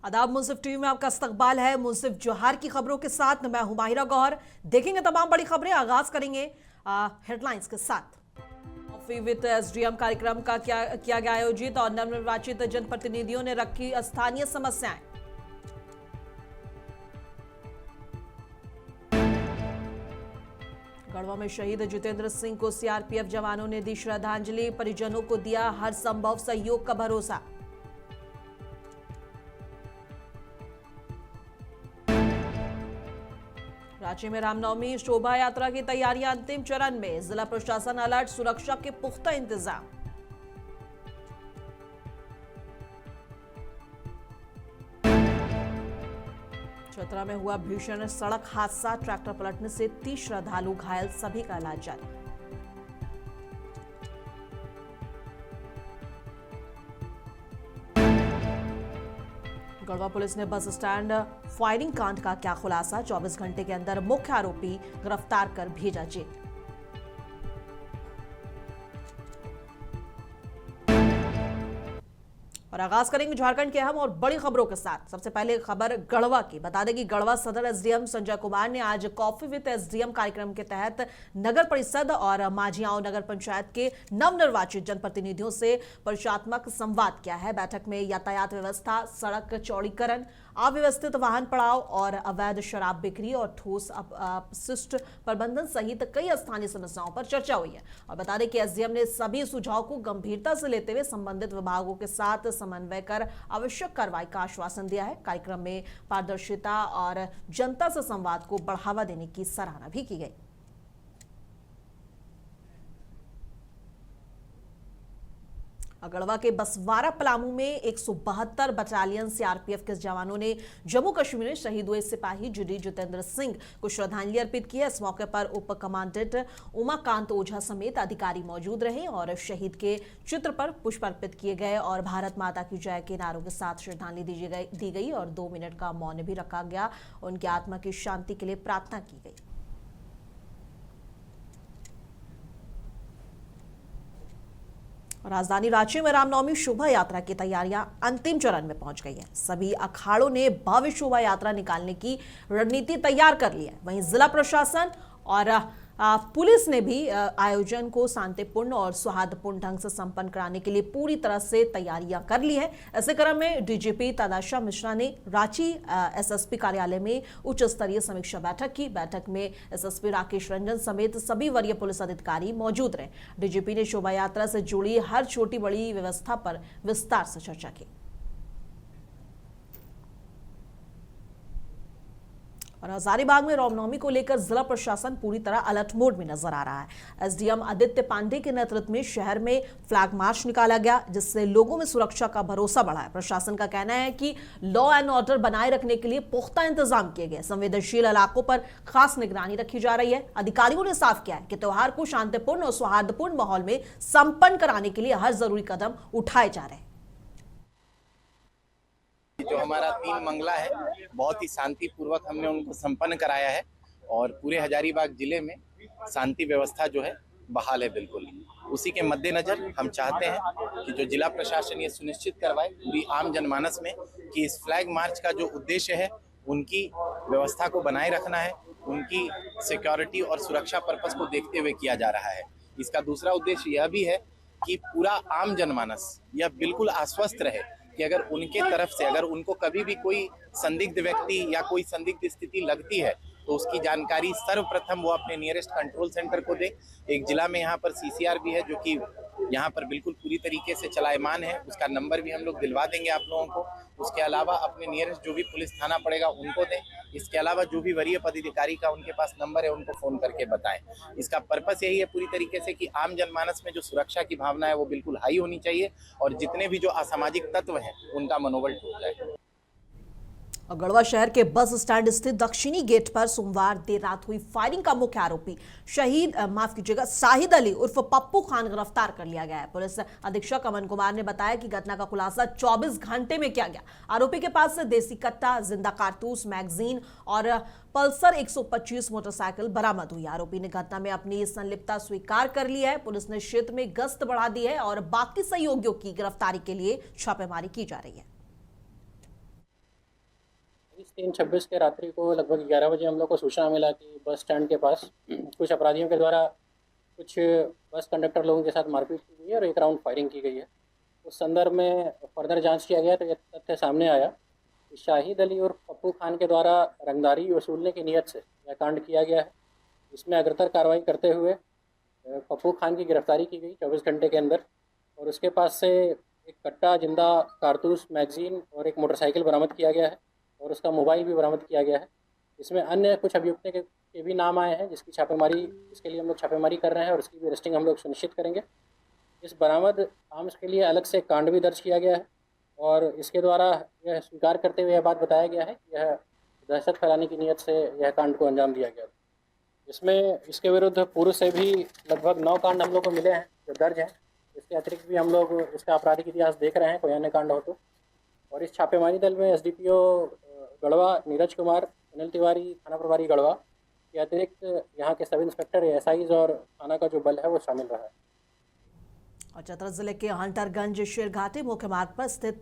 आदाब, मुंसिफ टीवी में आपका इस्तकबाल है। मुंसिफ जोहार की खबरों के साथ मैं हूं माहिरा गौहर। देखेंगे तमाम बड़ी खबरें। आगाज करेंगे हेडलाइंस के साथ। कॉफी विद एसडीएम कार्यक्रम का किया गया आयोजित और नवनिर्वाचित जनप्रतिनिधियों ने रखी स्थानीय समस्याएं। गढ़वा में शहीद जितेंद्र सिंह को सीआरपीएफ जवानों ने दी श्रद्धांजलि। परिजनों को दिया हर संभव सहयोग का भरोसा। रांची में रामनवमी शोभा यात्रा की तैयारियां अंतिम चरण में। जिला प्रशासन अलर्ट, सुरक्षा के पुख्ता इंतजाम। चतरा में हुआ भीषण सड़क हादसा। ट्रैक्टर पलटने से 30 श्रद्धालु घायल, सभी का इलाज जारी। गढ़वा पुलिस ने बस स्टैंड फायरिंग कांड का किया खुलासा। 24 घंटे के अंदर मुख्य आरोपी गिरफ्तार कर भेजा जेल। और आगाज करेंगे झारखंड के अहम और बड़ी खबरों के साथ। सबसे पहले खबर गढ़वा की। बता दें कि गढ़वा सदर एसडीएम संजय कुमार ने आज कॉफी विद एसडीएम कार्यक्रम के तहत नगर परिषद और माझियाओं नगर पंचायत के नवनिर्वाचित जनप्रतिनिधियों से परिचयात्मक संवाद किया है। बैठक में यातायात व्यवस्था, सड़क चौड़ीकरण, अव्यवस्थित वाहन पड़ाव और अवैध शराब बिक्री और ठोस अपशिष्ट प्रबंधन सहित कई स्थानीय समस्याओं पर चर्चा हुई है। और बता दें कि एसडीएम ने सभी सुझाव को गंभीरता से लेते हुए संबंधित विभागों के साथ समन्वय कर आवश्यक कार्रवाई का आश्वासन दिया है। कार्यक्रम में पारदर्शिता और जनता से संवाद को बढ़ावा देने की सराहना भी की गई। गढ़वा के बसवारा पलामू में 172 बटालियन सीआरपीएफ के जवानों ने जम्मू कश्मीर में शहीद हुए सिपाही जुडी जितेंद्र सिंह को श्रद्धांजलि अर्पित की है। इस मौके पर उप कमांडेंट उमाकांत ओझा समेत अधिकारी मौजूद रहे और शहीद के चित्र पर पुष्प अर्पित किए गए और भारत माता की जय के नारों के साथ श्रद्धांजलि दी गई और 2 मिनट का मौन भी रखा गया। उनकी आत्मा की शांति के लिए प्रार्थना की गई। राजधानी रांची में रामनवमी शोभा यात्रा की तैयारियां अंतिम चरण में पहुंच गई है। सभी अखाड़ों ने भव्य शोभा यात्रा निकालने की रणनीति तैयार कर ली है। वहीं जिला प्रशासन और पुलिस ने भी आयोजन को शांतिपूर्ण और सौहार्दपूर्ण ढंग से संपन्न कराने के लिए पूरी तरह से तैयारियां कर ली है। ऐसे क्रम में डीजीपी तदाशा मिश्रा ने रांची एसएसपी कार्यालय में उच्च स्तरीय समीक्षा बैठक की। बैठक में एसएसपी राकेश रंजन समेत सभी वरीय पुलिस अधिकारी मौजूद रहे। डीजीपी ने शोभा यात्रा से जुड़ी हर छोटी बड़ी व्यवस्था पर विस्तार से चर्चा की। और हजारीबाग में रामनवमी को लेकर जिला प्रशासन पूरी तरह अलर्ट मोड में नजर आ रहा है। एसडीएम आदित्य पांडे के नेतृत्व में शहर में फ्लैग मार्च निकाला गया, जिससे लोगों में सुरक्षा का भरोसा बढ़ा है। प्रशासन का कहना है कि लॉ एंड ऑर्डर बनाए रखने के लिए पुख्ता इंतजाम किए गए। संवेदनशील इलाकों पर खास निगरानी रखी जा रही है। अधिकारियों ने साफ किया है कि त्योहार को शांतिपूर्ण और सौहार्दपूर्ण माहौल में संपन्न कराने के लिए हर जरूरी कदम उठाए जा रहे हैं। जो हमारा 3 मंगला है, बहुत ही शांतिपूर्वक हमने उनको संपन्न कराया है और पूरे हजारीबाग जिले में शांति व्यवस्था जो है बहाल है। बिल्कुल उसी के मद्देनजर हम चाहते हैं कि जो जिला प्रशासन ये सुनिश्चित करवाए पूरी आम जनमानस में कि इस फ्लैग मार्च का जो उद्देश्य है उनकी व्यवस्था को बनाए रखना है, उनकी सिक्योरिटी और सुरक्षा पर्पस को देखते हुए किया जा रहा है। इसका दूसरा उद्देश्य यह भी है कि पूरा आम जनमानस यह बिल्कुल आश्वस्त रहे कि अगर उनके तरफ से अगर उनको कभी भी कोई संदिग्ध व्यक्ति या कोई संदिग्ध स्थिति लगती है तो उसकी जानकारी सर्वप्रथम वो अपने नियरेस्ट कंट्रोल सेंटर को दे। एक जिला में यहाँ पर सीसीआर भी है जो कि यहाँ पर बिल्कुल पूरी तरीके से चलायमान है, उसका नंबर भी हम लोग दिलवा देंगे आप लोगों को। उसके अलावा अपने नियरेस्ट जो भी पुलिस थाना पड़ेगा उनको दें। इसके अलावा जो भी वरीय पदाधिकारी का उनके पास नंबर है उनको फोन करके बताएं। इसका पर्पस यही है पूरी तरीके से कि आम जनमानस में जो सुरक्षा की भावना है वो बिल्कुल हाई होनी चाहिए और जितने भी जो असामाजिक तत्व हैं उनका मनोबल टूट जाए। गढ़वा शहर के बस स्टैंड स्थित दक्षिणी गेट पर सोमवार देर रात हुई फायरिंग का मुख्य आरोपी शाहिद अली उर्फ पप्पू खान गिरफ्तार कर लिया गया है। पुलिस अधीक्षक अमन कुमार ने बताया कि घटना का खुलासा 24 घंटे में किया गया। आरोपी के पास से देसी कट्टा, जिंदा कारतूस, मैगजीन और पल्सर 125 मोटरसाइकिल बरामद हुई। आरोपी ने घटना में अपनी संलिप्तता स्वीकार कर ली है। पुलिस ने क्षेत्र में गश्त बढ़ा दी है और बाकी सहयोगियों की गिरफ्तारी के लिए छापेमारी की जा रही है। 23/26 के रात्रि को लगभग 11 बजे हम लोग को सूचना मिला कि बस स्टैंड के पास कुछ अपराधियों के द्वारा कुछ बस कंडक्टर लोगों के साथ मारपीट की गई है और एक राउंड फायरिंग की गई है। उस संदर्भ में फर्दर जांच किया गया तो यह तथ्य सामने आया कि शाहिद अली और पप्पू खान के द्वारा रंगदारी वसूलने की नीयत से यह कांड किया गया है। इसमें अग्रतर कार्रवाई करते हुए पप्पू खान की गिरफ्तारी की गई 24 घंटे के अंदर और उसके पास से एक कट्टा, जिंदा कारतूस, मैगजीन और एक मोटरसाइकिल बरामद किया गया है और उसका मोबाइल भी बरामद किया गया है। इसमें अन्य कुछ अभियुक्तों के भी नाम आए हैं जिसकी छापेमारी, इसके लिए हम लोग छापेमारी कर रहे हैं और उसकी भी अरेस्टिंग हम लोग सुनिश्चित करेंगे। इस बरामद आर्म्स के लिए अलग से कांड भी दर्ज किया गया है और इसके द्वारा यह स्वीकार करते हुए यह बात बताया गया है कि यह दहशत फैलाने की नीयत से यह कांड को अंजाम दिया गया। इसमें इसके विरुद्ध पूर्व से भी लगभग 9 कांड हम लोग को मिले हैं जो दर्ज हैं। इसके अतिरिक्त भी हम लोग इसका आपराधिक इतिहास देख रहे हैं, कोई अन्य कांड हो तो। और इस छापेमारी दल में एसडीपीओ गढ़वा नीरज कुमार, सुनील तिवारी, थाना प्रभारी गढ़वा के अतिरिक्त यहाँ के सब इंस्पेक्टर, एएसआईज और थाना का जो बल है वो शामिल रहा है। और चतरा जिले के हंटरगंज शेरघाटी मुख्य मार्ग पर स्थित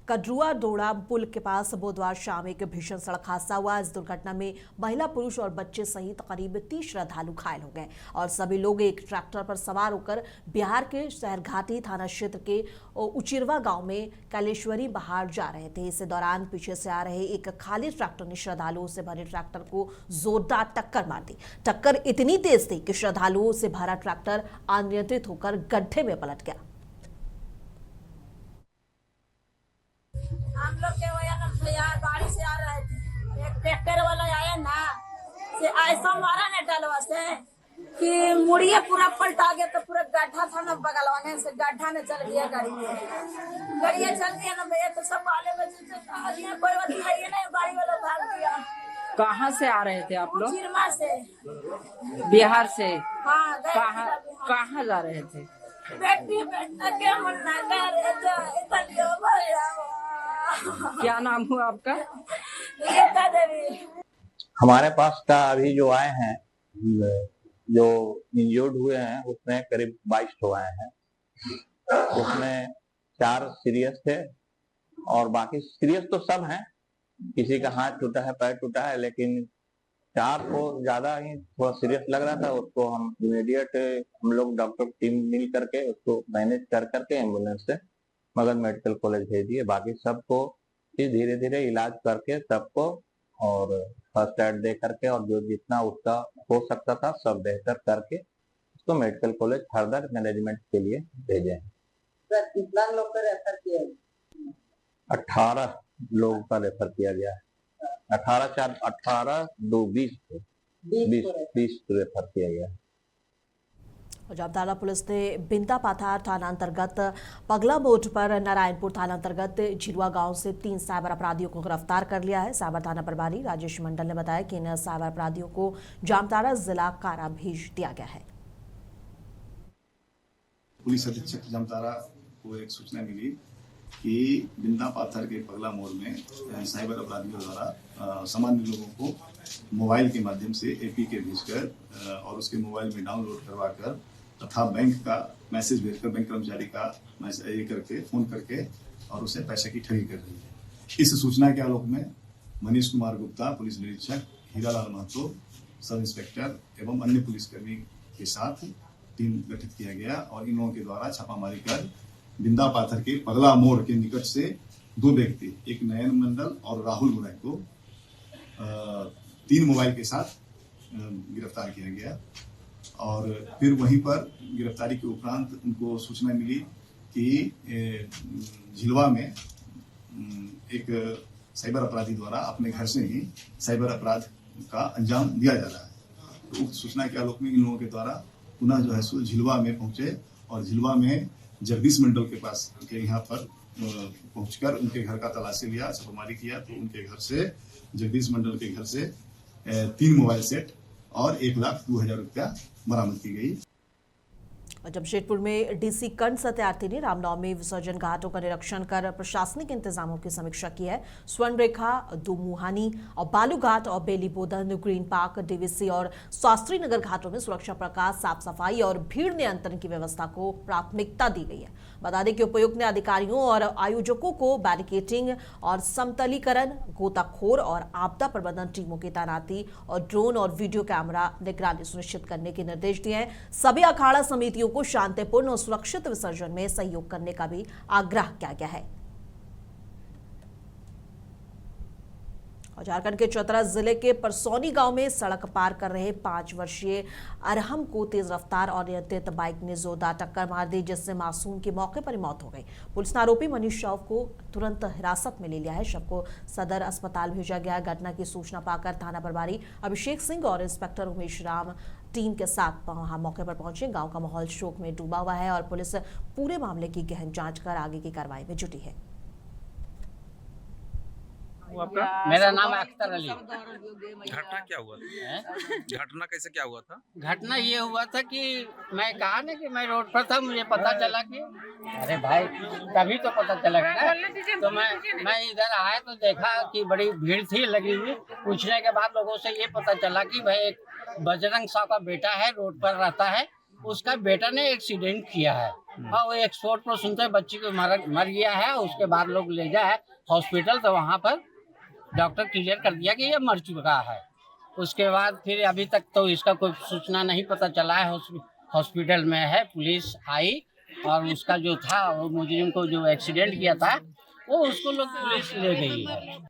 कड्रुआ डोड़ा पुल के पास बुधवार शाम एक भीषण सड़क हादसा हुआ। इस दुर्घटना में महिला, पुरुष और बच्चे सहित करीब 30 श्रद्धालु घायल हो गए और सभी लोग एक ट्रैक्टर पर सवार होकर बिहार के शेरघाटी थाना क्षेत्र के उचिरवा गांव में कैलेश्वरी बहार जा रहे थे। इसी दौरान पीछे से आ रहे एक खाली ट्रैक्टर ने श्रद्धालुओं से भरे ट्रैक्टर को जोरदार टक्कर मार दी। टक्कर इतनी तेज थी कि श्रद्धालुओं से भरा ट्रैक्टर अनियंत्रित होकर गड्ढे में पलट गया। हम लोग के वजह ना भैया गाड़ी से आ रहे थे, एक ट्रैक्टर वाला आया ना से ऐसा मारा ने डलवा से कि मुड़िए पूरा पलटा गया तो पूरा गड्ढा था ना बगलवाने से गड्ढा ने चल गया गाड़िया चल गया ना भैया। तो सब वाले बच्चे कोई बात नहीं है ना, गाड़ी वाला भाग गया। कहाँ से आ रहे थे आप लोग? चिरमा से, बिहार से? हाँ। कहाँ जा रहे थे? बेटी बेटा के मन्ना कर क्या नाम हुआ आपका? गीता देवी। हमारे पास का अभी जो आए हैं, जो इंजर्ड हुए हैं उसमें करीब 22 तो आए हैं। उसमें 4 सीरियस थे और बाकी सीरियस तो सब हैं। किसी का हाथ टूटा है, पैर टूटा है, लेकिन 4 को ज्यादा ही थोड़ा सीरियस लग रहा था। उसको हम इमीडिएट हम लोग डॉक्टर टीम मिल करके उसको मैनेज कर करके एम्बुलेंस से मगध मेडिकल कॉलेज भेज दिए। बाकी सबको धीरे धीरे इलाज करके सबको और फर्स्ट एड दे करके और जो जितना उसका हो सकता था सब बेहतर करके उसको मेडिकल कॉलेज फर्दर मैनेजमेंट के लिए भेजे हैं। सर कितना लोग का रेफर किया? 18 लोगों का रेफर किया गया है। 20 रेफर किया गया है। जामताड़ा पुलिस ने बिंदा पाथार थाना अंतर्गत पगला मोड़ पर नारायणपुर थाना अंतर्गत झिरवा गांव से 3 साइबर अपराधियों को गिरफ्तार कर लिया है। साइबर थाना प्रभारी राजेश मंडल ने बताया कि इन साइबर अपराधियों को जामताड़ा जिला कारा भेज दिया गया है। पुलिस अधीक्षक जामताड़ा को एक सूचना मिली कि बिंदा पाथर के पगला मोड़ में साइबर अपराधियों द्वारा सामान्य लोगों को मोबाइल के माध्यम से एपीके भेजकर और उसके मोबाइल में डाउनलोड करवाकर तथा बैंक का मैसेज भेजकर बैंक कर्मचारी का मैसेज करके फोन करके और उसे पैसे की ठगी कर रही है। इस सूचना के आलोक में मनीष कुमार गुप्ता, पुलिस निरीक्षक, हीरालाल महतो, सब इंस्पेक्टर एवं अन्य पुलिसकर्मी के साथ टीम गठित किया गया और इन लोगों के द्वारा छापामारी कर बिंदा पाथर के पगला मोड़ के निकट से 2 व्यक्ति, एक नयन मंडल और राहुल गुराई को 3 मोबाइल के साथ गिरफ्तार किया गया। और फिर वहीं पर गिरफ्तारी के उपरांत उनको सूचना मिली कि झिलवा में एक साइबर अपराधी द्वारा अपने घर से ही साइबर अपराध का अंजाम दिया जा रहा है। तो उक्त सूचना के आलोक में इन लोगों के द्वारा पुनः जो है सो झिलवा में पहुंचे और झिलवा में जगदीश मंडल के पास के यहाँ पर पहुंचकर उनके घर का तलाशी लिया, छापेमारी किया। तो उनके घर से, जगदीश मंडल के घर से 3 मोबाइल सेट और 1,02,000 रुपया बरामद की गई। और जमशेदपुर में डीसी कंठ सत्यार्थी ने रामनवमी विसर्जन घाटों का निरीक्षण कर प्रशासनिक इंतजामों की समीक्षा की है। स्वर्ण रेखा, दुमुहानी और बालूघाट और बेली बोधन, ग्रीन पार्क, डीवीसी और शास्त्री नगर घाटों में सुरक्षा प्रकाश, साफ सफाई और भीड़ नियंत्रण की व्यवस्था को प्राथमिकता दी गई है। बता दें कि उपायुक्त ने अधिकारियों और आयोजकों को बैरिकेडिंग और समतलीकरण, गोताखोर और आपदा प्रबंधन टीमों की तैनाती और ड्रोन और वीडियो कैमरा निगरानी सुनिश्चित करने के निर्देश दिए हैं। सभी अखाड़ा समितियों को शांतिपूर्ण और सुरक्षित विसर्जन में सहयोग करने का भी आग्रह किया गया है। और झारखंड के चतरा जिले के परसौनी गांव में सड़क पार कर रहे 5 वर्षीय अरहम को तेज रफ्तार और अनियंत्रित बाइक ने जोरदार टक्कर मार दी, जिससे मासूम की मौके पर ही मौत हो गई। पुलिस ने आरोपी मनीष शव को तुरंत हिरासत में ले लिया है। शव को सदर अस्पताल भेजा गया। घटना की सूचना पाकर थाना प्रभारी अभिषेक सिंह और इंस्पेक्टर उमेश राम टीम के साथ वहां मौके पर पहुंचे। गांव का माहौल शोक में डूबा हुआ है और पुलिस पूरे मामले की गहन जांच कर आगे की कार्रवाई में जुटी है। मेरा नाम है अख्तर अली। घटना क्या हुआ था? घटना कैसे क्या हुआ था? घटना ये हुआ था कि मैं कहा ना कि मैं रोड पर था, मुझे पता चला कि अरे भाई तभी तो पता चला ना, तो मैं इधर आया तो देखा कि बड़ी भीड़ थी लगी हुई। पूछने के बाद लोगों से ये पता चला कि भाई एक बजरंग साहब का बेटा है, रोड पर रहता है, उसका बेटा ने एक्सीडेंट किया है और वो एक्सपोर्ट पर सुनते बच्ची को मर गया है। उसके बाद लोग ले जाए हॉस्पिटल, तो वहाँ पर डॉक्टर क्लियर कर दिया कि ये मर चुका है। उसके बाद फिर अभी तक तो इसका कोई सूचना नहीं पता चला है। हॉस्पिटल में है, पुलिस आई और उसका जो था वो मुजरिम को जो एक्सीडेंट किया था वो उसको लोग पुलिस ले गई है।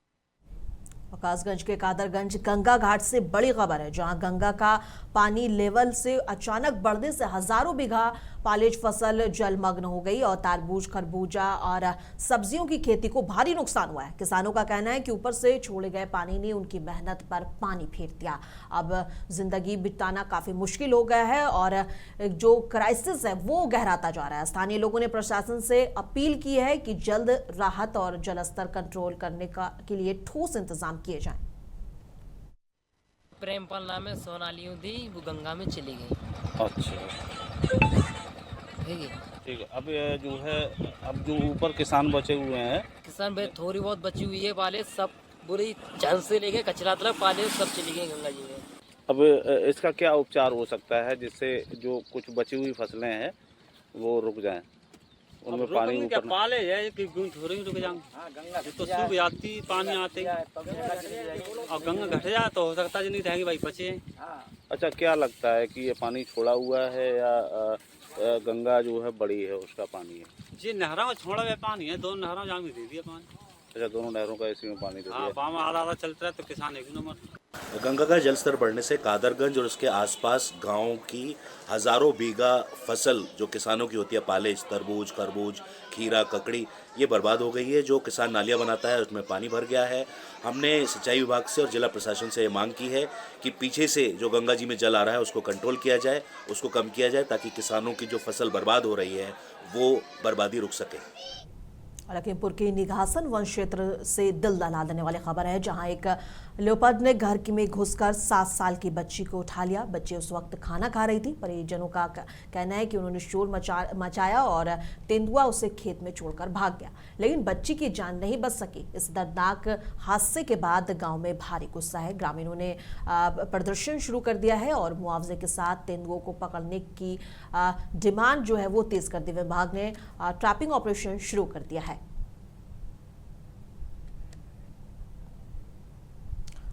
कासगंज के कादरगंज गंगा घाट से बड़ी खबर है, जहां गंगा का पानी लेवल से अचानक बढ़ने से हजारों बीघा पालेज फसल जलमग्न हो गई और तरबूज, खरबूजा और सब्जियों की खेती को भारी नुकसान हुआ है। किसानों का कहना है कि ऊपर से छोड़े गए पानी ने उनकी मेहनत पर पानी फेर दिया। अब जिंदगी बिताना काफी मुश्किल हो गया है और जो क्राइसिस है वो गहराता जा रहा है। स्थानीय लोगों ने प्रशासन से अपील की है कि जल्द राहत और जलस्तर कंट्रोल करने के लिए ठोस इंतजाम किए जाएं। प्रेमपाल नाम है, सोनाली थी, वो गंगा में चली गई। अच्छा ठीक है। अब जो है, अब जो ऊपर किसान बचे हुए हैं, किसान भाई थोड़ी बहुत बची हुई है, पाले सब बुरी जान से लेके कचरा तक पाले सब चली गई गंगा जी में। अब इसका क्या उपचार हो सकता है जिससे जो कुछ बची हुई फसलें हैं वो रुक जाएं, उनमें पानी क्या पाले है कि थोड़ी रुक जाएंगे। गंगा तो सूख जाती, पानी आते और गंगा घट जाए तो हो सकता है नहीं रहेंगे भाई बचे। अच्छा, क्या लगता है कि ये पानी छोड़ा हुआ है या गंगा जो है बड़ी है उसका पानी है? जी नहरों में छोड़ा हुआ पानी है, दोनों नहरों जाम दे दिया पानी। अच्छा, दोनों नहरों का इसी में पानी दे दिया। पानी आधा आधा चलता है तो किसान एक नंबर। गंगा का जलस्तर बढ़ने से कादरगंज और उसके आसपास गांवों की हजारों बीघा फसल जो किसानों की होती है, पालेज, तरबूज, खरबूज, खीरा, ककड़ी, ये बर्बाद हो गई है। जो किसान नालियां बनाता है उसमें पानी भर गया है। हमने सिंचाई विभाग से और जिला प्रशासन से ये मांग की है कि पीछे से जो गंगा जी में जल आ रहा है उसको कंट्रोल किया जाए, उसको कम किया जाए, ताकि किसानों की जो फसल बर्बाद हो रही है वो बर्बादी रुक सके। लखीमपुर की निघासन वन क्षेत्र से दिल दहला देने वाली खबर है, जहां एक लेपर्ड ने घर में घुसकर 7 साल की बच्ची को उठा लिया। बच्ची उस वक्त खाना खा रही थी। परिजनों का कहना है कि उन्होंने शोर मचाया और तेंदुआ उसे खेत में छोड़कर भाग गया, लेकिन बच्ची की जान नहीं बच सकी। इस दर्दनाक हादसे के बाद गांव में भारी गुस्सा है। ग्रामीणों ने प्रदर्शन शुरू कर दिया है और मुआवजे के साथ तेंदुओं को पकड़ने की डिमांड जो है वो तेज कर दी। विभाग ने ट्रैपिंग ऑपरेशन शुरू कर दिया है।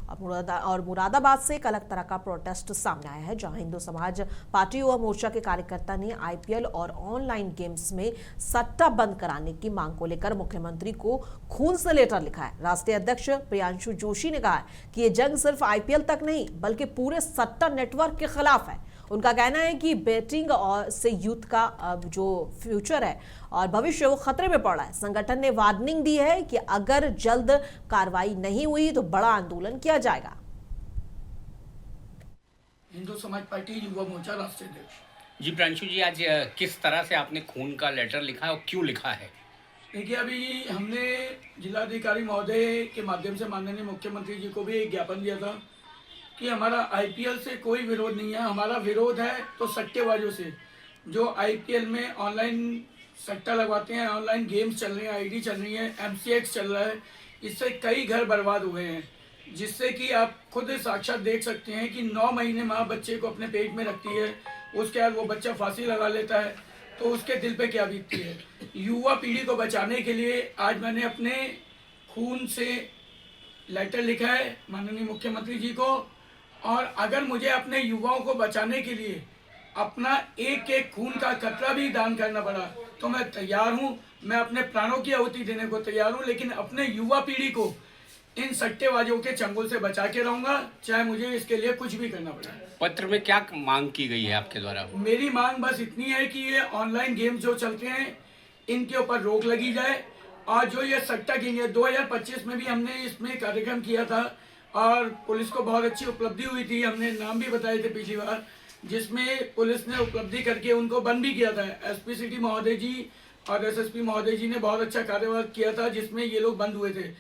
और मुरादाबाद से एक अलग तरह का प्रोटेस्ट सामने आया है, जहां हिंदू समाज पार्टी युवा मोर्चा के कार्यकर्ता ने आईपीएल और ऑनलाइन गेम्स में सट्टा बंद कराने की मांग को लेकर मुख्यमंत्री को खून से लेटर लिखा है। राष्ट्रीय अध्यक्ष प्रियांशु जोशी ने कहा कि ये जंग सिर्फ आईपीएल तक नहीं बल्कि पूरे सट्टा नेटवर्क के खिलाफ है। उनका कहना है कि बेटिंग और से यूथ का जो फ्यूचर है और भविष्य वो खतरे में पड़ रहा है। संगठन ने वार्निंग दी है कि अगर जल्द कार्रवाई नहीं हुई तो बड़ा आंदोलन किया जाएगा। हिंदू समाज पार्टी युवा मोर्चा राष्ट्रीय अध्यक्ष जी प्रियांशु जी, आज किस तरह से आपने खून का लेटर लिखा है और क्यों लिखा है? देखिए, अभी हमने जिलाधिकारी महोदय के माध्यम से माननीय मुख्यमंत्री जी को भी एक ज्ञापन दिया था कि हमारा आईपीएल से कोई विरोध नहीं है, हमारा विरोध है तो सट्टेबाजों से। जो IPL में ऑनलाइन सट्टा लगवाते हैं, ऑनलाइन गेम्स चल रहे हैं, ID चल रही है, MCX चल रहा है, इससे कई घर बर्बाद हुए हैं, जिससे कि आप खुद साक्षात देख सकते हैं कि 9 महीने माँ बच्चे को अपने पेट में रखती है, उसके बाद वो बच्चा फांसी लगा लेता है, तो उसके दिल पे क्या बीतती है। युवा पीढ़ी को बचाने के लिए आज मैंने अपने खून से लेटर लिखा है माननीय मुख्यमंत्री जी को, और अगर मुझे अपने युवाओं को बचाने के लिए अपना एक एक खून का कतरा भी दान करना पड़ा तो मैं तैयार हूँ, मैं अपने प्राणों की आहुति देने को तैयार हूँ, लेकिन अपने युवा पीढ़ी को इन सट्टेबाजों के चंगुल से बचा के रहूंगा, चाहे मुझे इसके लिए कुछ भी करना पड़े। पत्र में क्या मांग की गई है आपके द्वारा? मेरी मांग बस इतनी है कि ये ऑनलाइन गेम्स जो चलते हैं इनके ऊपर रोक लगी जाए, और जो ये सट्टा किंग है 2025 में भी हमने इसमें कार्यक्रम किया था और पुलिस को बहुत अच्छी उपलब्धि हुई थी, हमने नाम भी बताए थे पिछली बार, जिसमें पुलिस ने उपलब्धि करके उनको बंद भी किया था। SP सिटी महोदय जी और SSP महोदय जी ने बहुत अच्छा कार्यवाही किया था, जिसमें ये लोग बंद हुए थे।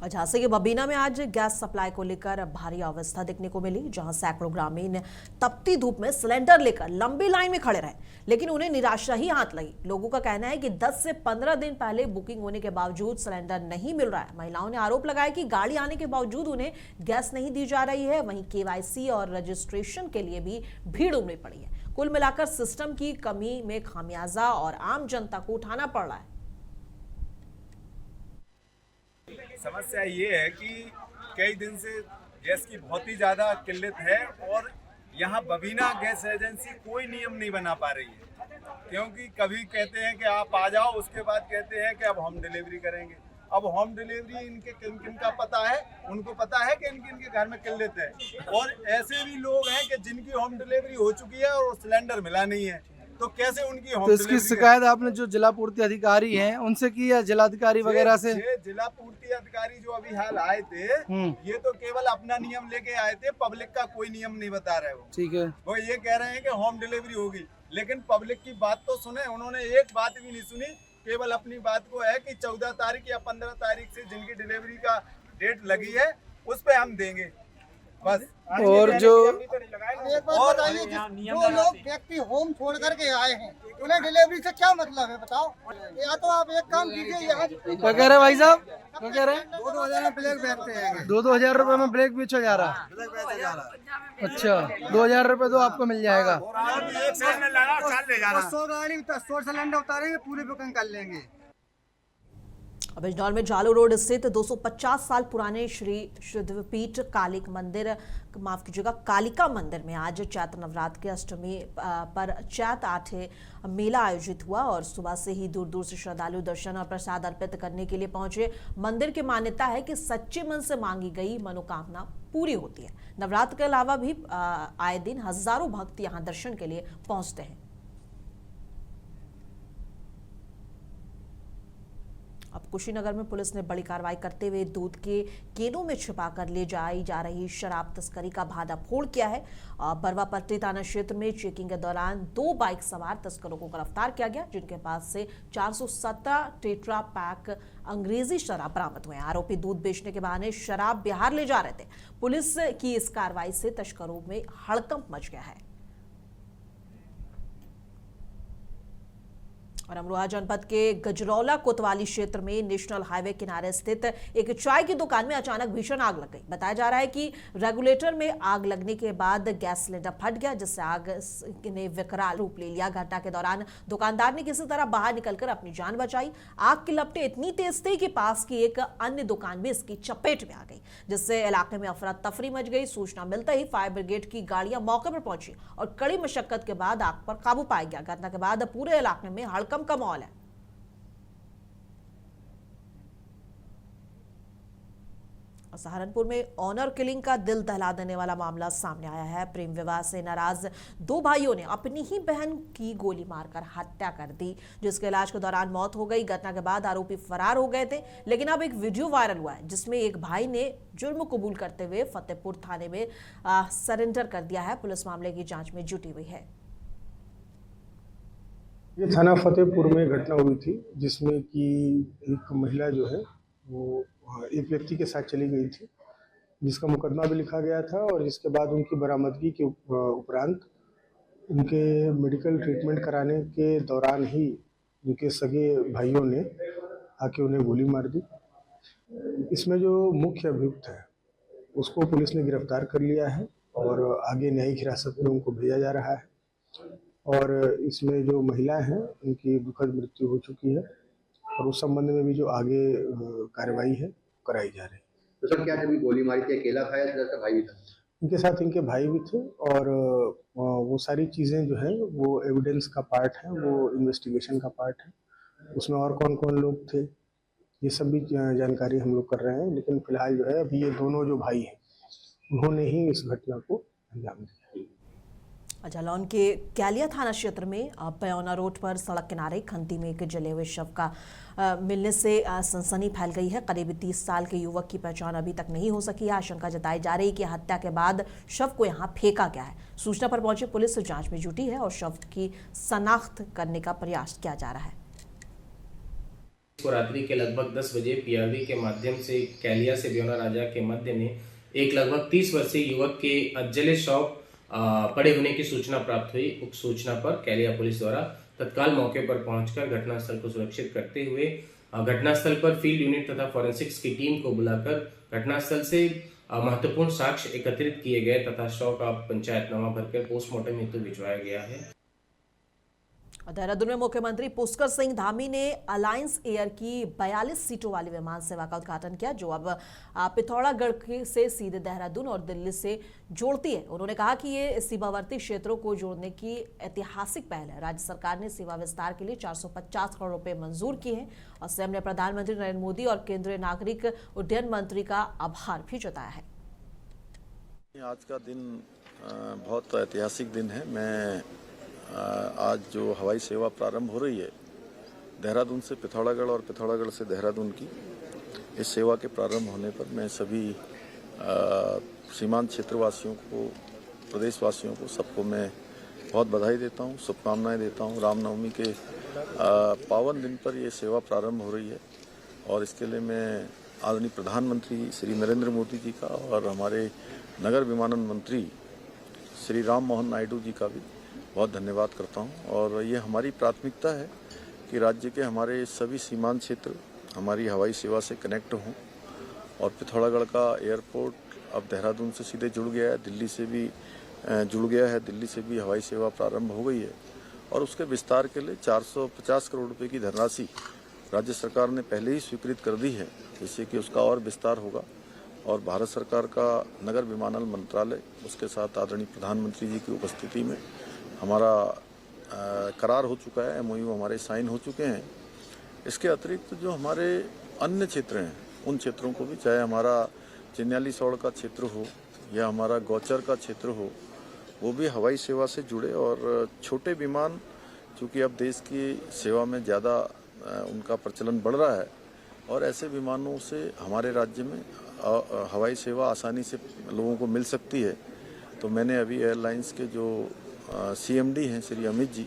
झांसी के बबीना में आज गैस सप्लाई को लेकर भारी अव्यवस्था देखने को मिली, जहां सैकड़ों ग्रामीण तपती धूप में सिलेंडर लेकर लंबी लाइन में खड़े रहे, लेकिन उन्हें निराशा ही हाथ लगी। लोगों का कहना है कि 10 से 15 दिन पहले बुकिंग होने के बावजूद सिलेंडर नहीं मिल रहा है। महिलाओं ने आरोप लगाया कि गाड़ी आने के बावजूद उन्हें गैस नहीं दी जा रही है। वहीं KYC और रजिस्ट्रेशन के लिए भी भीड़ उमड़ी पड़ी है। कुल मिलाकर सिस्टम की कमी में खामियाजा और आम जनता को उठाना पड़ रहा है। समस्या ये है कि कई दिन से गैस की बहुत ही ज़्यादा किल्लत है और यहाँ बबीना गैस एजेंसी कोई नियम नहीं बना पा रही है, क्योंकि कभी कहते हैं कि आप आ जाओ, उसके बाद कहते हैं कि अब होम डिलीवरी करेंगे। अब होम डिलीवरी इनके किन किन का पता है, उनको पता है कि इनके घर में किल्लत है, और ऐसे भी लोग हैं कि जिनकी होम डिलीवरी हो चुकी है और सिलेंडर मिला नहीं है, तो कैसे उनकी होम तो इसकी शिकायत आपने जो जिला पूर्ति अधिकारी हैं उनसे की या जिलाधिकारी वगैरह से? जिला पूर्ति अधिकारी जो अभी हाल आए थे ये तो केवल अपना नियम लेके आए थे, पब्लिक का कोई नियम नहीं बता रहे वो। ठीक है, वो ये कह रहे हैं कि होम डिलीवरी होगी, लेकिन पब्लिक की बात तो सुने, उन्होंने एक बात भी नहीं सुनी, केवल अपनी बात को है कि 14 तारीख या 15 तारीख से जिनकी डिलीवरी का डेट लगी है उस पे हम देंगे बस। और जो एक बात बताइए, जो लोग व्यक्ति होम छोड़ करके आए हैं उन्हें डिलीवरी से क्या मतलब है बताओ? या तो आप एक काम कीजिए, यहाँ क्या कह रहे भाई साहब, क्या कह रहे हैं? 2-2 में ब्लैक बेचते हैं, 2-2 हज़ार रुपए में ब्लैक बेचा जा रहा है। अच्छा, 2,000 रुपए तो आपको मिल जाएगा। 100 गाड़ी 100 सिलेंडर उतारेंगे, पूरी बुकिंग कर लेंगे। अब बिजनौर में जालू रोड स्थित 250 साल पुराने श्री शिवपीठ कालिका मंदिर में आज चैत्र नवरात्र के अष्टमी पर चैत आठे मेला आयोजित हुआ और सुबह से ही दूर दूर से श्रद्धालु दर्शन और प्रसाद अर्पित करने के लिए पहुंचे। मंदिर की मान्यता है कि सच्चे मन से मांगी गई मनोकामना पूरी होती है। नवरात्र के अलावा भी आए दिन हजारों भक्त यहां दर्शन के लिए पहुंचते हैं। अब कुशीनगर में पुलिस ने बड़ी कार्रवाई करते हुए दूध के केनों में छिपाकर ले जाई जा रही शराब तस्करी का भादाफोड़ किया है। बरवापट्टी थाना क्षेत्र में चेकिंग के दौरान 2 बाइक सवार तस्करों को गिरफ्तार किया गया, जिनके पास से 417 टेट्रा पैक अंग्रेजी शराब बरामद हुए हैं। आरोपी दूध बेचने के बहाने शराब बिहार ले जा रहे थे। पुलिस की इस कार्रवाई से तस्करों में हड़कंप मच गया है। और अमरोहा जनपद के गजरौला कोतवाली क्षेत्र में नेशनल हाईवे किनारे स्थित एक चाय की दुकान में अचानक भीषण आग लग गई। बताया जा रहा है कि रेगुलेटर में आग लगने के बाद गैस सिलेंडर फट गया, जिससे आग ने विकराल रूप ले लिया। घटना के दौरान दुकानदार ने किसी तरह बाहर निकलकर अपनी जान बचाई। आग की लपटें इतनी तेज थी कि पास की एक अन्य दुकान भी इसकी चपेट में आ गई, जिससे इलाके में अफरा तफरी मच गई। सूचना मिलते ही फायर ब्रिगेड की गाड़ियां मौके पर पहुंची और कड़ी मशक्कत के बाद आग पर काबू पाया गया। घटना के बाद पूरे इलाके में हड़कंप का माहौल है। सहारनपुर में ऑनर किलिंग का दिल दहला देने वाला मामला सामने आया है। प्रेम विवाह से नाराज 2 भाइयों ने अपनी ही बहन की गोली मारकर हत्या कर दी, जिसके इलाज के दौरान मौत हो गई। घटना के बाद आरोपी फरार हो गए थे, लेकिन अब एक वीडियो वायरल हुआ है जिसमें एक भाई ने जुर्म कबूल करते हुए फतेहपुर थाने में सरेंडर कर दिया है। पुलिस मामले की जांच में जुटी हुई है। ये थाना फतेहपुर में घटना हुई थी, जिसमें कि एक महिला जो है वो एक व्यक्ति के साथ चली गई थी, जिसका मुकदमा भी लिखा गया था और जिसके बाद उनकी बरामदगी के उपरांत उनके मेडिकल ट्रीटमेंट कराने के दौरान ही उनके सगे भाइयों ने आके उन्हें गोली मार दी। इसमें जो मुख्य अभियुक्त है उसको पुलिस ने गिरफ्तार कर लिया है और आगे न्यायिक हिरासत में उनको भेजा जा रहा है। और इसमें जो महिला हैं उनकी दुखद मृत्यु हो चुकी है और उस संबंध में भी जो आगे कार्रवाई है कराई जा रही है। तो सर क्या जब गोली मारी थी अकेला था या फिर भाई भी था? इनके साथ इनके भाई भी थे और वो सारी चीज़ें जो है वो एविडेंस का पार्ट है, वो इन्वेस्टिगेशन का पार्ट है। उसमें और कौन कौन लोग थे ये सब भी जानकारी हम लोग कर रहे हैं, लेकिन फिलहाल जो है अभी ये दोनों जो भाई हैं उन्होंने ही इस घटना को अंजाम दिया। जालौन के कैलिया थाना क्षेत्र में पयौना रोड पर सड़क किनारे खंती में एक जले हुए शव का मिलने से सनसनी फैल गई है। करीब 30 साल के युवक की पहचान अभी तक नहीं हो सकी है। आशंका जताई जा रही है कि हत्या के बाद शव को यहां फेंका गया है। सूचना पर पहुंची पुलिस जांच में जुटी है और शव की शनाख्त करने का प्रयास किया जा रहा है। रात्रि के लगभग 10 बजे पीआरडी के माध्यम से कैलिया से ब्योना राजा के मध्य में एक लगभग 30 वर्षीय युवक के जले शव पड़े होने की सूचना प्राप्त हुई। उक्त सूचना पर कैलिया पुलिस द्वारा तत्काल मौके पर पहुंचकर घटनास्थल को सुरक्षित करते हुए घटनास्थल पर फील्ड यूनिट तथा फॉरेंसिक्स की टीम को बुलाकर घटनास्थल से महत्वपूर्ण साक्ष्य एकत्रित किए गए तथा शव का पंचायतनामा भरकर पोस्टमार्टम हेतु भिजवाया गया है। देहरादून में मुख्यमंत्री पुष्कर सिंह धामी ने अलायंस एयर की 42 सीटों वाली विमान सेवा का उद्घाटन किया, जो अब पिथौरागढ़ से सीधे देहरादून और दिल्ली से जोड़ती है। उन्होंने कहा कि ये सीमावर्ती क्षेत्रों को जोड़ने की ऐतिहासिक पहल है। राज्य सरकार ने सेवा विस्तार के लिए 450 करोड़ रुपए मंजूर किए हैं और सीएम ने प्रधानमंत्री नरेंद्र मोदी और केंद्रीय नागरिक उड्डयन मंत्री का आभार भी जताया है। आज का दिन बहुत ऐतिहासिक दिन है। मैं आज जो हवाई सेवा प्रारंभ हो रही है देहरादून से पिथौरागढ़ और पिथौरागढ़ से देहरादून की, इस सेवा के प्रारंभ होने पर मैं सभी सीमांत क्षेत्रवासियों को, प्रदेशवासियों को, सबको मैं बहुत बधाई देता हूं, शुभकामनाएं देता हूं। रामनवमी के पावन दिन पर ये सेवा प्रारंभ हो रही है और इसके लिए मैं आदरणीय प्रधानमंत्री श्री नरेंद्र मोदी जी का और हमारे नगर विमानन मंत्री श्री राम मोहन नायडू जी का भी बहुत धन्यवाद करता हूं। और ये हमारी प्राथमिकता है कि राज्य के हमारे सभी सीमांत क्षेत्र हमारी हवाई सेवा से कनेक्ट हों और पिथौरागढ़ का एयरपोर्ट अब देहरादून से सीधे जुड़ गया है, दिल्ली से भी जुड़ गया है, दिल्ली से भी हवाई सेवा प्रारंभ हो गई है और उसके विस्तार के लिए 450 करोड़ रुपए की धनराशि राज्य सरकार ने पहले ही स्वीकृत कर दी है, जिससे कि उसका और विस्तार होगा। और भारत सरकार का नगर विमानन मंत्रालय, उसके साथ आदरणीय प्रधानमंत्री जी की उपस्थिति में हमारा करार हो चुका है, एमओयू हमारे साइन हो चुके हैं। इसके अतिरिक्त जो हमारे अन्य क्षेत्र हैं उन क्षेत्रों को भी, चाहे हमारा चिन्याली सौड़ का क्षेत्र हो या हमारा गौचर का क्षेत्र हो, वो भी हवाई सेवा से जुड़े। और छोटे विमान चूँकि अब देश की सेवा में ज़्यादा उनका प्रचलन बढ़ रहा है और ऐसे विमानों से हमारे राज्य में हवाई सेवा आसानी से लोगों को मिल सकती है। तो मैंने अभी एयरलाइंस के जो सीएमडी हैं श्री अमित जी,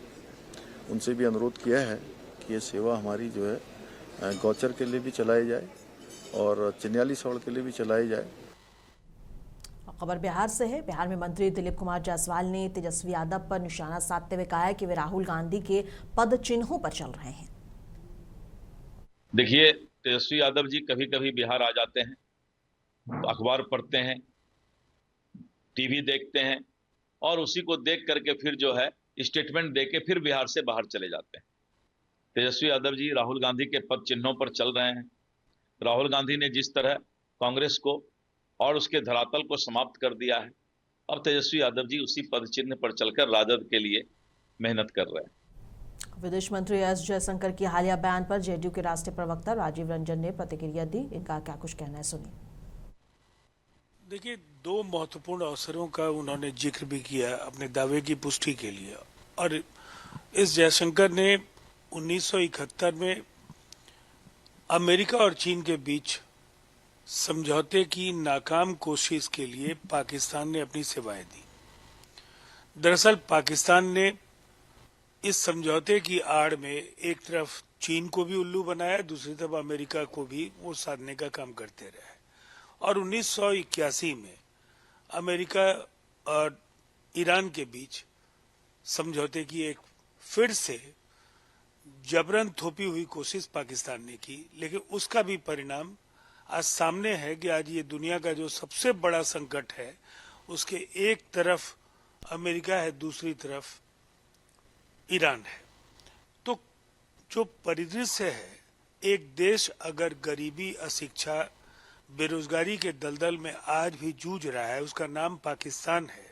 उनसे भी अनुरोध किया है कि ये सेवा हमारी जो है गौचर के लिए भी चलाई जाए और चिन्याली सौड़ के लिए भी चलाई जाए। खबर बिहार से है। बिहार में मंत्री दिलीप कुमार जायसवाल ने तेजस्वी यादव पर निशाना साधते हुए कहा है कि वे राहुल गांधी के पद चिन्हों पर चल रहे हैं। देखिए, तेजस्वी यादव जी कभी कभी बिहार आ जाते हैं, तो अखबार पढ़ते हैं, टीवी देखते हैं और उसी को देख करके फिर जो है स्टेटमेंट देके फिर बिहार से बाहर चले जाते हैं। तेजस्वी यादव जी राहुल गांधी के पद चिन्हों पर चल रहे हैं। राहुल गांधी ने जिस तरह कांग्रेस को और उसके धरातल को समाप्त कर दिया है, अब तेजस्वी यादव जी उसी पद चिन्ह पर चलकर राजद के लिए मेहनत कर रहे हैं। विदेश मंत्री एस जयशंकर की हालिया बयान पर जेडीयू के राष्ट्रीय प्रवक्ता राजीव रंजन ने प्रतिक्रिया दी। इनका क्या कुछ कहना है, सुनिए। देखिए, दो महत्वपूर्ण अवसरों का उन्होंने जिक्र भी किया अपने दावे की पुष्टि के लिए। और इस जयशंकर ने 1971 में अमेरिका और चीन के बीच समझौते की नाकाम कोशिश के लिए पाकिस्तान ने अपनी सेवाएं दी। दरअसल पाकिस्तान ने इस समझौते की आड़ में एक तरफ चीन को भी उल्लू बनाया, दूसरी तरफ अमेरिका को भी वो साधने का काम करते रहे। और 1981 में अमेरिका और ईरान के बीच समझौते की एक फिर से जबरन थोपी हुई कोशिश पाकिस्तान ने की, लेकिन उसका भी परिणाम आज सामने है कि आज ये दुनिया का जो सबसे बड़ा संकट है उसके एक तरफ अमेरिका है, दूसरी तरफ ईरान है। तो जो परिदृश्य है, एक देश अगर गरीबी, अशिक्षा, बेरोजगारी के दलदल में आज भी जूझ रहा है, उसका नाम पाकिस्तान है।